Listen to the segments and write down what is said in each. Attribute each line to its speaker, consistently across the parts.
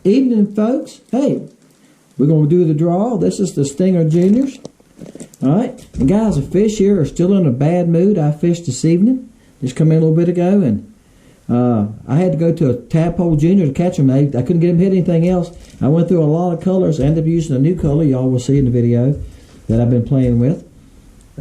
Speaker 1: Evening, folks. Hey, we're going to do the draw. This is the Stinger Juniors. Alright, and guys, the fish here are still in a bad mood. I fished this evening. Just come in a little bit ago, and I had to go to a tadpole junior to catch them. I couldn't get them hit anything else. I went through a lot of colors. I ended up using a new color. Y'all will see in the video that I've been playing with.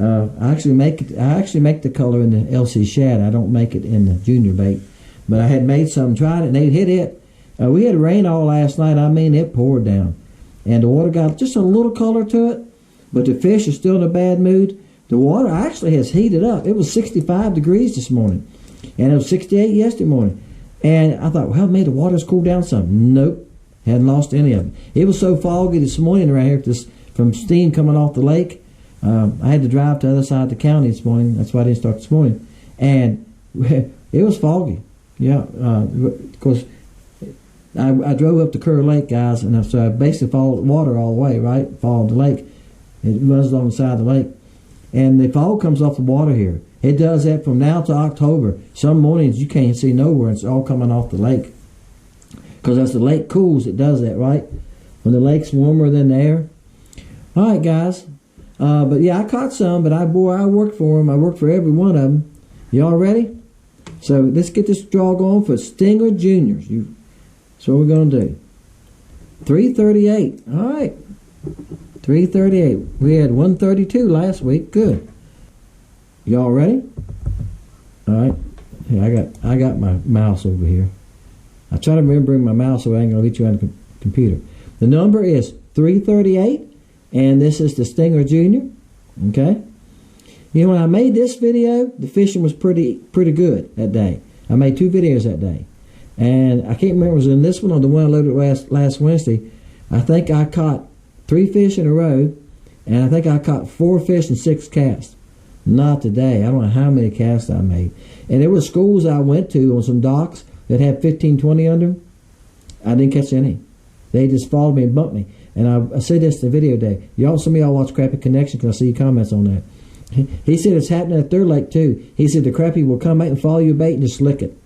Speaker 1: I actually make the color in the LC shad. I don't make it in the junior bait. But I had made some, tried it, and they hit it. We had rain all last night. I mean, it poured down. And the water got just a little color to it, but the fish are still in a bad mood. The water actually has heated up. It was 65 degrees this morning, and it was 68 yesterday morning. And I thought, well, maybe the water's cooled down some. Nope, hadn't lost any of it. It was so foggy this morning around here from steam coming off the lake. I had to drive to the other side of the county this morning. That's why I didn't start this morning. And it was foggy. Yeah, of course. I drove up to Kerr Lake, guys, and so I basically followed water all the way, right? Followed the lake. It runs along the side of the lake. And the fog comes off the water here. It does that from now to October. Some mornings you can't see nowhere, and it's all coming off the lake. Because as the lake cools, it does that, right? When the lake's warmer than the air. All right, guys. But yeah, I caught some, but I worked for them. I worked for every one of them. Y'all ready? So let's get this draw going for Stinger Juniors. That's what we're going to do. 338. All right. 338. We had 132 last week. Good. Y'all ready? All right. Here, I got my mouse over here. I try to remember bring my mouse so I ain't going to let you on the computer. The number is 338, and this is the Stinger Junior. Okay? You know, when I made this video, the fishing was pretty good that day. I made 2 videos that day. And I can't remember if it was in this one or the one I loaded last Wednesday. I think I caught 3 fish in a row, and I think I caught 4 fish and 6 casts. Not today. I don't know how many casts I made. And there were schools I went to on some docks that had 15, 20 under them. I didn't catch any. They just followed me and bumped me. And I said this in the video day. Some of y'all watch Crappie Connection because I see your comments on that. He said it's happening at their lake too. He said the crappie will come out and follow your bait and just lick it.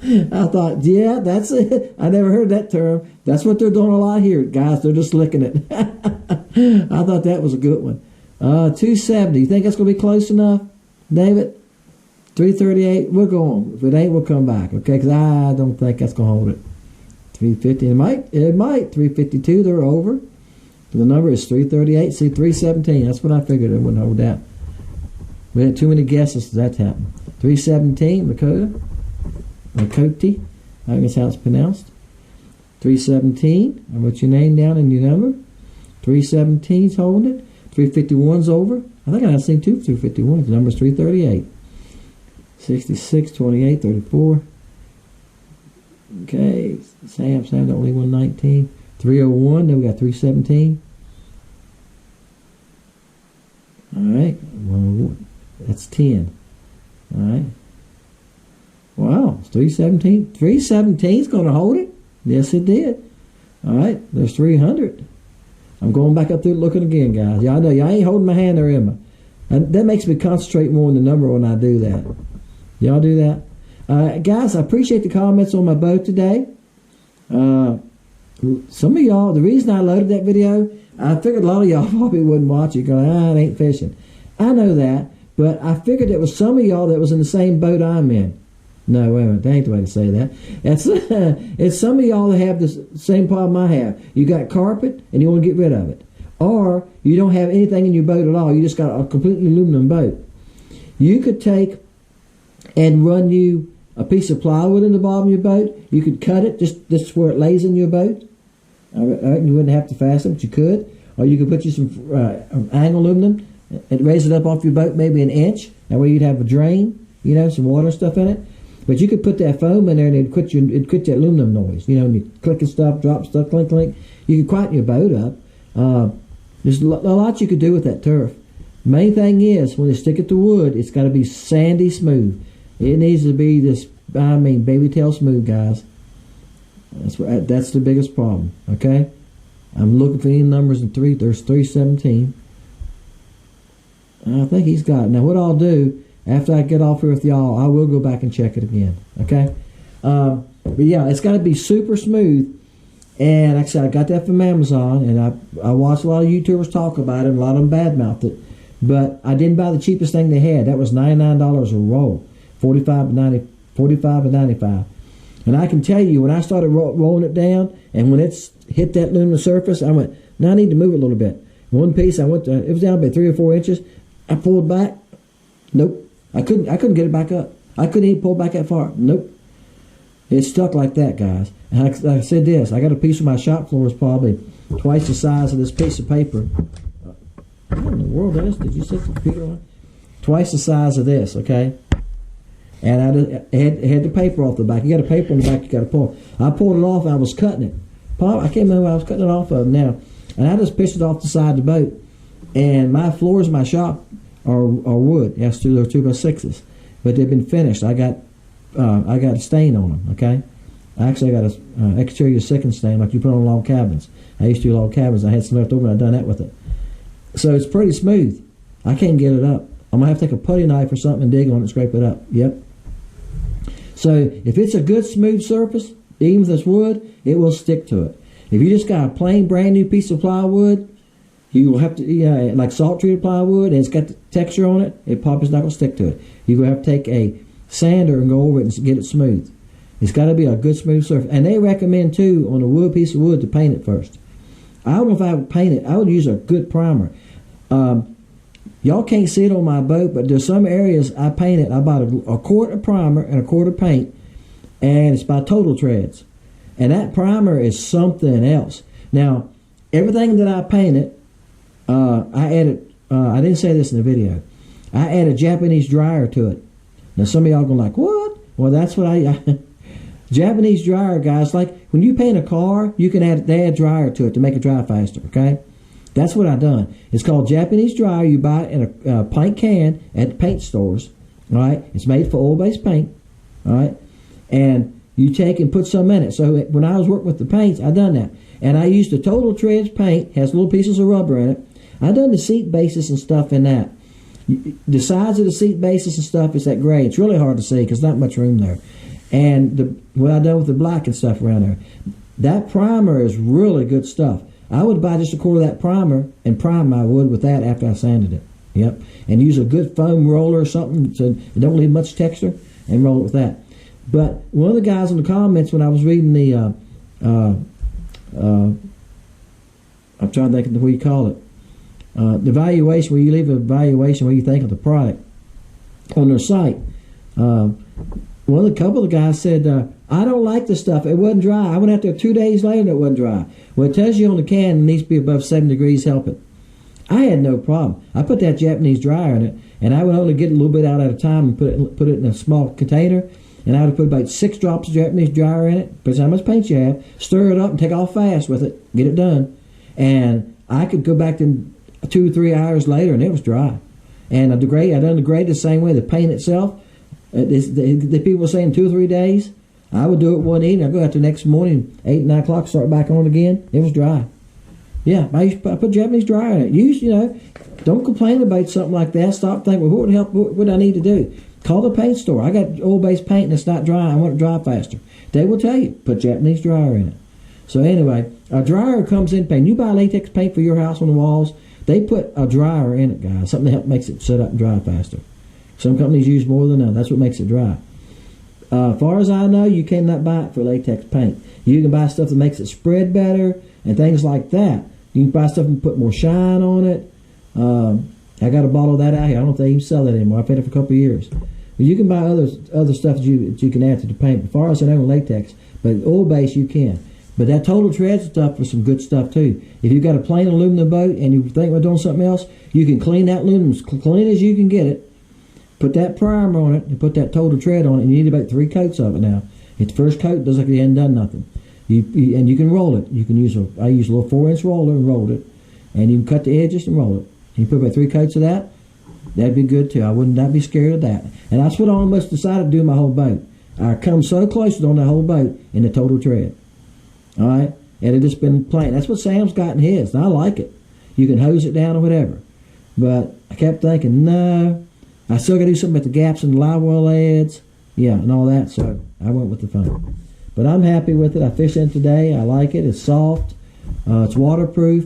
Speaker 1: I thought, yeah, that's it. I never heard that term. That's what they're doing a lot here, guys. They're just licking it. I thought that was a good one. 270. You think that's going to be close enough, David? 338. We're going. If it ain't, we'll come back, okay? Because I don't think that's going to hold it. 350. It might. 352. They're over. The number is 338. See, 317. That's what I figured it wouldn't hold that. We had too many guesses for that to happen. 317. Lakota. Lakoti, I think that's how it's pronounced. 317, I wrote your name down and your number. 317's holding it. 351's over. I think I've seen 2 351s. The number's 338. 66, 28, 34. Okay, Sam, don't leave 119. 301, then we got 317. All right, well, that's 10. All right. Wow, it's 317. 317's going to hold it. Yes, it did. All right, there's 300. I'm going back up through looking again, guys. Y'all know y'all ain't holding my hand there, Emma. And that makes me concentrate more on the number when I do that. Y'all do that? Guys, I appreciate the comments on my boat today. Some of y'all, the reason I loaded that video, I figured a lot of y'all probably wouldn't watch it going, it ain't fishing. I know that, but I figured it was some of y'all that was in the same boat I'm in. No, wait a minute. That ain't the way to say that. It's some of y'all that have the same problem I have. You got carpet and you want to get rid of it. Or you don't have anything in your boat at all. You just got a completely aluminum boat. You could take and run you a piece of plywood in the bottom of your boat. You could cut it just where it lays in your boat. You wouldn't have to fasten it, but you could. Or you could put you some angle aluminum and raise it up off your boat maybe 1 inch. That way you'd have a drain, some water and stuff in it. But you could put that foam in there and it'd quit that aluminum noise. And you clicking stuff, drop stuff, clink, clink. You could quieten your boat up. There's a lot you could do with that turf. Main thing is, when you stick it to wood, it's got to be sandy smooth. It needs to be this, baby tail smooth, guys. That's the biggest problem, okay? I'm looking for any numbers in 3. There's 317. I think he's got it. Now what I'll do, after I get off here with y'all, I will go back and check it again. Okay? But yeah, it's got to be super smooth. And like I said, I got that from Amazon, and I watched a lot of YouTubers talk about it, and a lot of them badmouthed it. But I didn't buy the cheapest thing they had. That was $99 a roll, $45 and $95. And I can tell you, when I started rolling it down, and when it's hit that luminous surface, I went, now I need to move it a little bit. One piece, it was down about 3 or 4 inches. I pulled back. Nope. I couldn't get it back up. I couldn't even pull back that far. Nope. It's stuck like that, guys. And like I said this, I got a piece of my shop floor is probably twice the size of this piece of paper. What in the world is? Did you set the computer on? Twice the size of this, okay? And I had the paper off the back. You got a paper on the back you got to pull. I pulled it off and I was cutting it. I can't remember what I was cutting it off of now. And I just pitched it off the side of the boat. And my floors in my shop are wood. Yes, they're 2x6s. But they've been finished. I got a stain on them, okay? I got an exterior second stain like you put on log cabins. I used to do log cabins. I had some left over and I done that with it. So it's pretty smooth. I can't get it up. I'm going to have to take a putty knife or something and dig on it and scrape it up. Yep. So if it's a good smooth surface, even if it's wood, it will stick to it. If you just got a plain brand new piece of plywood, you will have to, like salt treated plywood, and it's got the texture on it, it probably is not going to stick to it. You're going to have to take a sander and go over it and get it smooth. It's got to be a good smooth surface. And they recommend too, on a wood piece of wood, to paint it first. I don't know if I would paint it. I would use a good primer. Y'all can't see it on my boat, but there's some areas I painted. I bought a quart of primer and a quart of paint, and it's by Total Treads. And that primer is something else. Now, everything that I painted, I added, I didn't say this in the video, I added Japanese dryer to it. Now, some of y'all going like, what? Well, that's what Japanese dryer, guys, like when you paint a car, you can add dryer to it to make it dry faster, okay? That's what I done. It's called Japanese dryer. You buy it in a pint can at the paint stores, all right? It's made for oil-based paint, all right? And you take and put some in it. So when I was working with the paints, I done that. And I used the Total Treads paint, has little pieces of rubber in it. I done the seat bases and stuff in that. The size of the seat bases and stuff is that gray. It's really hard to see because not much room there. And what I done with the black and stuff around there. That primer is really good stuff. I would buy just a quart of that primer and prime my wood with that after I sanded it. Yep. And use a good foam roller or something so it don't leave much texture and roll it with that. But one of the guys in the comments when I was reading the, I'm trying to think of what you call it, the evaluation, where you leave a evaluation what you think of the product on their site. A couple of the guys said, I don't like the stuff. It wasn't dry. I went out there 2 days later and it wasn't dry. Well, it tells you on the can it needs to be above 7 degrees, help it. I had no problem. I put that Japanese dryer in it, and I would only get a little bit out at a time and put it in a small container, and I would put about 6 drops of Japanese dryer in it, depends how much paint you have, stir it up and take off fast with it, get it done. And I could go back to 2 or 3 hours later and it was dry. And I done the grade the same way. The paint itself, the people were saying 2 or 3 days. I would do it one evening. I'd go out the next morning, 8, 9 o'clock, start back on again. It was dry. Yeah, I put Japanese dryer in it. Don't complain about something like that. Stop thinking, well, what would I need to do? Call the paint store. I got oil-based paint and it's not dry. I want it dry faster. They will tell you, put Japanese dryer in it. So anyway, a dryer comes in paint. You buy latex paint for your house on the walls, they put a dryer in it, guys. Something that makes it set up and dry faster. Some companies use more than others. That's what makes it dry. As far as I know, you cannot buy it for latex paint. You can buy stuff that makes it spread better and things like that. You can buy stuff and put more shine on it. I got a bottle of that out here. I don't know if they even sell that anymore. I've had it for a couple of years. But you can buy other stuff that you can add to the paint. As far as I know, latex, but oil-based you can. But that Total Treads stuff is some good stuff too. If you've got a plain aluminum boat and you think about doing something else, you can clean that aluminum as clean as you can get it. Put that primer on it and put that Total Tread on it, and you need about 3 coats of it now. If the first coat does like you hadn't done nothing. And you can roll it. You can I use a little 4-inch roller and rolled it. And you can cut the edges and roll it. And you put about 3 coats of that, that'd be good too. I would not be scared of that. And that's what I almost decided to do my whole boat. I come so close to on the whole boat in the Total Tread. All right? And it just been plain. That's what Sam's got in his. And I like it. You can hose it down or whatever. But I kept thinking, no, I still got to do something about the gaps in the live well heads. Yeah, and all that. So I went with the phone. But I'm happy with it. I fished in today. I like it. It's soft. It's waterproof.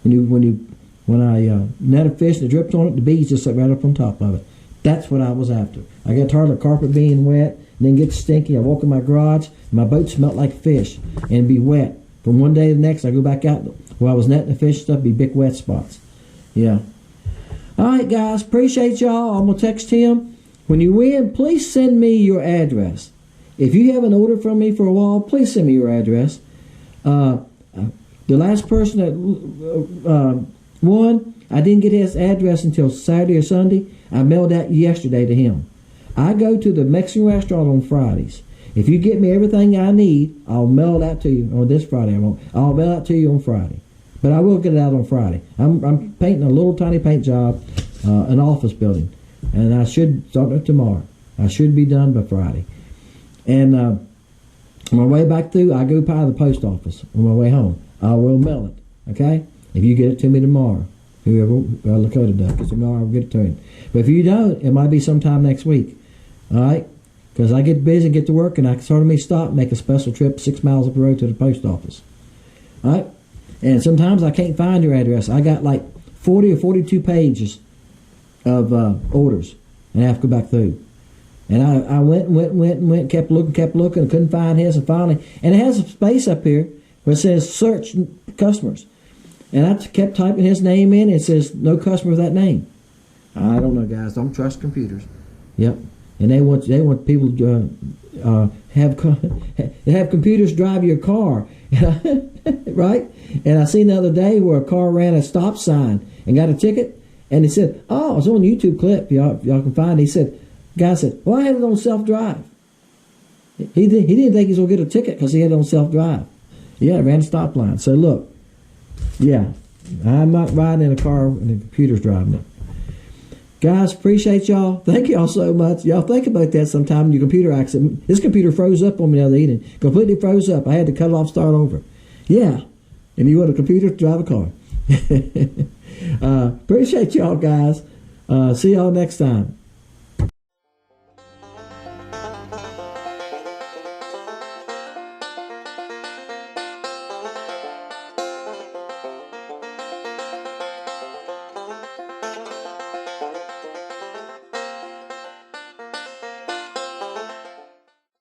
Speaker 1: When I net a fish and it dripped on it, the bees just sit right up on top of it. That's what I was after. I got tired of the carpet being wet and then get stinky. I walk in my garage and my boat smelled like fish and be wet. From one day to the next, I go back out where I was netting the fish and stuff, be big wet spots. Yeah. All right, guys. Appreciate y'all. I'm going to text him. When you win, please send me your address. If you haven't ordered from me for a while, please send me your address. The last person that won, I didn't get his address until Saturday or Sunday. I mailed that yesterday to him. I go to the Mexican restaurant on Fridays. If you get me everything I need, I'll mail that to you. Or this Friday I won't. I'll mail it to you on Friday. But I will get it out on Friday. I'm painting a little tiny paint job, an office building. And I should start it tomorrow. I should be done by Friday. And on my way back through, I go by the post office on my way home. I will mail it, okay? If you get it to me tomorrow, whoever Lakota does, because tomorrow I'll get it to him. But if you don't, it might be sometime next week, all right? Because I get busy and get to work, and I sort of may stop and make a special trip 6 miles up the road to the post office, all right? And sometimes I can't find your address. I got like 40 or 42 pages of orders, and I have to go back through. And I went, kept looking, and couldn't find his, and finally, and it has a space up here where it says search customers. And I kept typing his name in, and it says no customer with that name. I don't know, guys. Don't trust computers. Yep. And they want people to have computers drive your car, right? And I seen the other day where a car ran a stop sign and got a ticket, and it said, "Oh, it's on a YouTube clip. Y'all can find it." He said, "Guy said, well, I had it on self-drive." He didn't think he was gonna get a ticket because he had it on self-drive. Yeah, it ran a stop line. So look, yeah, I'm not riding in a car and the computer's driving it. Guys, appreciate y'all. Thank y'all so much. Y'all think about that sometime in your computer accident. This computer froze up on me the other evening. Completely froze up. I had to cut it off, start over. Yeah. And you want a computer to drive a car. Appreciate y'all, guys. See y'all next time.